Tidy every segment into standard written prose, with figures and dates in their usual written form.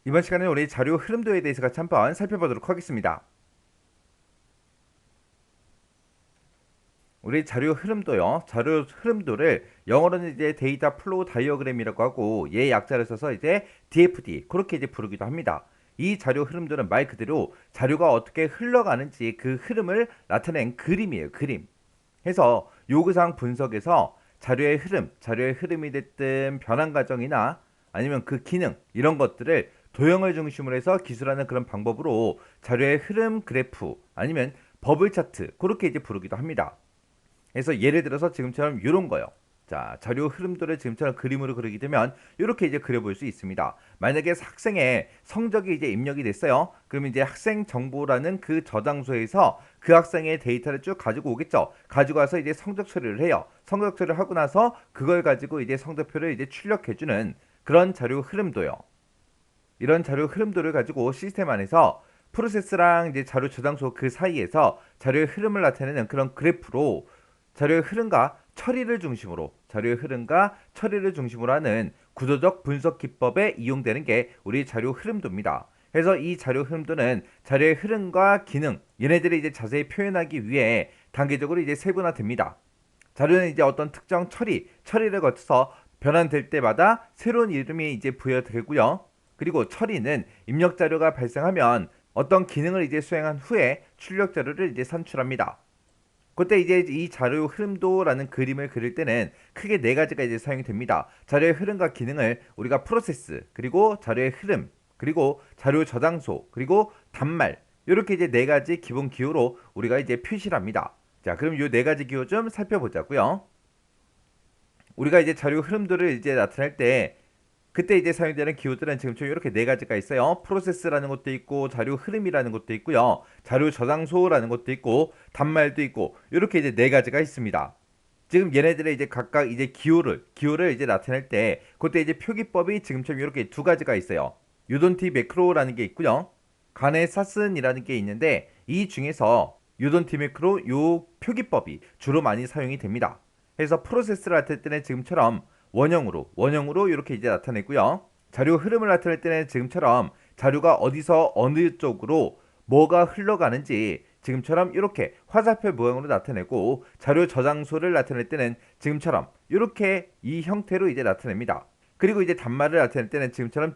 이번 시간에 우리 자료 흐름도에 대해서 같이 한번 살펴보도록 하겠습니다. 우리 자료 흐름도요. 자료 흐름도를 영어로는 이제 데이터 플로우 다이어그램이라고 하고 얘 약자를 써서 이제 DFD 그렇게 이제 부르기도 합니다. 이 자료 흐름도는 말 그대로 자료가 어떻게 흘러가는지 그 흐름을 나타낸 그림이에요. 그림. 해서 요구사항 분석에서 자료의 흐름이 됐든 변환 과정이나 아니면 그 기능 이런 것들을 도형을 중심으로 해서 기술하는 그런 방법으로 자료의 흐름 그래프 아니면 버블 차트 그렇게 이제 부르기도 합니다. 그래서 예를 들어서 지금처럼 이런 거요. 자, 자료 흐름도를 지금처럼 그림으로 그리게 되면 이렇게 이제 그려볼 수 있습니다. 만약에 학생의 성적이 이제 입력이 됐어요. 그러면 이제 학생 정보라는 그 저장소에서 그 학생의 데이터를 쭉 가지고 오겠죠. 가지고 와서 이제 성적 처리를 해요. 성적 처리를 하고 나서 그걸 가지고 이제 성적표를 이제 출력해주는 그런 자료 흐름도요. 이런 자료 흐름도를 가지고 시스템 안에서 프로세스랑 이제 자료 저장소 그 사이에서 자료의 흐름을 나타내는 그런 그래프로 자료의 흐름과 처리를 중심으로 하는 구조적 분석 기법에 이용되는 게 우리 자료 흐름도입니다. 그래서 이 자료 흐름도는 자료의 흐름과 기능 얘네들을 이제 자세히 표현하기 위해 단계적으로 이제 세분화됩니다. 자료는 이제 어떤 특정 처리를 거쳐서 변환될 때마다 새로운 이름이 이제 부여되고요. 그리고 처리는 입력 자료가 발생하면 어떤 기능을 이제 수행한 후에 출력 자료를 이제 산출합니다. 그때 이제 이 자료 흐름도라는 그림을 그릴 때는 크게 네 가지가 이제 사용이 됩니다. 자료의 흐름과 기능을 우리가 프로세스, 그리고 자료의 흐름, 그리고 자료 저장소, 그리고 단말 이렇게 이제 네 가지 기본 기호로 우리가 이제 표시를 합니다. 자, 그럼 이 네 가지 기호 좀 살펴보자고요. 우리가 이제 자료 흐름도를 이제 나타낼 때 그때 이제 사용되는 기호들은 지금처럼 이렇게 네 가지가 있어요. 프로세스라는 것도 있고 자료 흐름이라는 것도 있고요. 자료 저장소라는 것도 있고 단말도 있고 이렇게 이제 네 가지가 있습니다. 지금 얘네들의 이제 각각 이제 기호를 이제 나타낼 때 그때 이제 표기법이 지금처럼 이렇게 두 가지가 있어요. 유돈티 매크로라는 게 있고요. 간의 사슨이라는 게 있는데 이 중에서 유돈티 매크로 요 표기법이 주로 많이 사용이 됩니다. 그래서 프로세스를 나타낼 때는 지금처럼 원형으로 이렇게 이제 나타내고요. 자료 흐름을 나타낼 때는 지금처럼 자료가 어디서 어느 쪽으로 뭐가 흘러가는지 지금처럼 이렇게 화살표 모양으로 나타내고 자료 저장소를 나타낼 때는 지금처럼 이렇게 이 형태로 이제 나타냅니다. 그리고 이제 단말을 나타낼 때는 지금처럼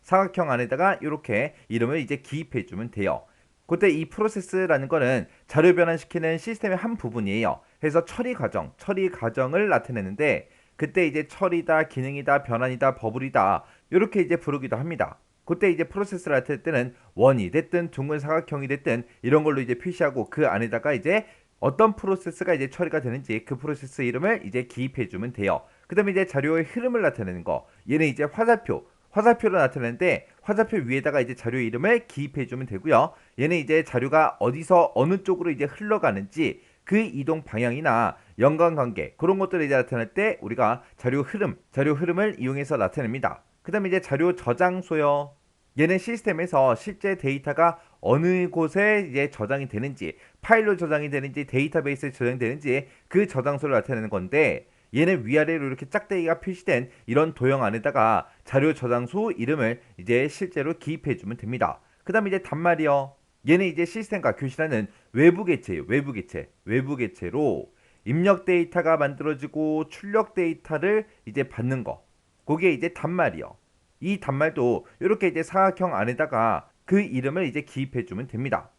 사각형 안에다가 이렇게 이름을 이제 기입해 주면 돼요. 그때 이 프로세스라는 거는 자료 변환시키는 시스템의 한 부분이에요. 그래서 처리 과정을 나타내는데 그때 이제 처리다, 기능이다, 변환이다, 버블이다 이렇게 이제 부르기도 합니다. 그때 이제 프로세스를 나타낼 때는 원이 됐든 둥근 사각형이 됐든 이런 걸로 이제 표시하고 그 안에다가 이제 어떤 프로세스가 이제 처리가 되는지 그 프로세스 이름을 이제 기입해 주면 돼요. 그 다음에 이제 자료의 흐름을 나타내는 거 얘는 이제 화살표로 나타내는데 화살표 위에다가 이제 자료 이름을 기입해 주면 되고요. 얘는 이제 자료가 어디서 어느 쪽으로 이제 흘러가는지 그 이동 방향이나 연관관계 그런 것들을 이제 나타낼 때 우리가 자료 흐름을 이용해서 나타냅니다. 그 다음에 이제 자료 저장소요. 얘는 시스템에서 실제 데이터가 어느 곳에 이제 저장이 되는지 파일로 저장이 되는지 데이터베이스에 저장되는지 그 저장소를 나타내는 건데 얘는 위아래로 이렇게 짝대기가 표시된 이런 도형 안에다가 자료 저장소 이름을 이제 실제로 기입해 주면 됩니다. 그 다음에 이제 단말이요. 얘는 이제 시스템과 교실하는 외부 개체로 입력 데이터가 만들어지고 출력 데이터를 이제 받는 거. 그게 이제 단말이요. 이 단말도 이렇게 이제 사각형 안에다가 그 이름을 이제 기입해 주면 됩니다.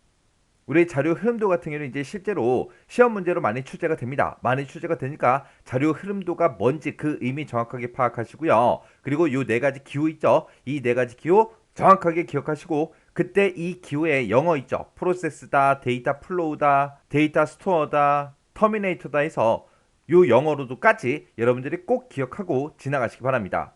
우리 자료 흐름도 같은 경우는 이제 실제로 시험 문제로 많이 출제가 됩니다. 많이 출제가 되니까 자료 흐름도가 뭔지 그 의미 정확하게 파악하시고요. 그리고 요 네 가지 기호 있죠? 이 네 가지 기호 정확하게 기억하시고 그때 이 기호에 영어 있죠? 프로세스다, 데이터 플로우다, 데이터 스토어다, 터미네이터다 해서 요 영어로도까지 여러분들이 꼭 기억하고 지나가시기 바랍니다.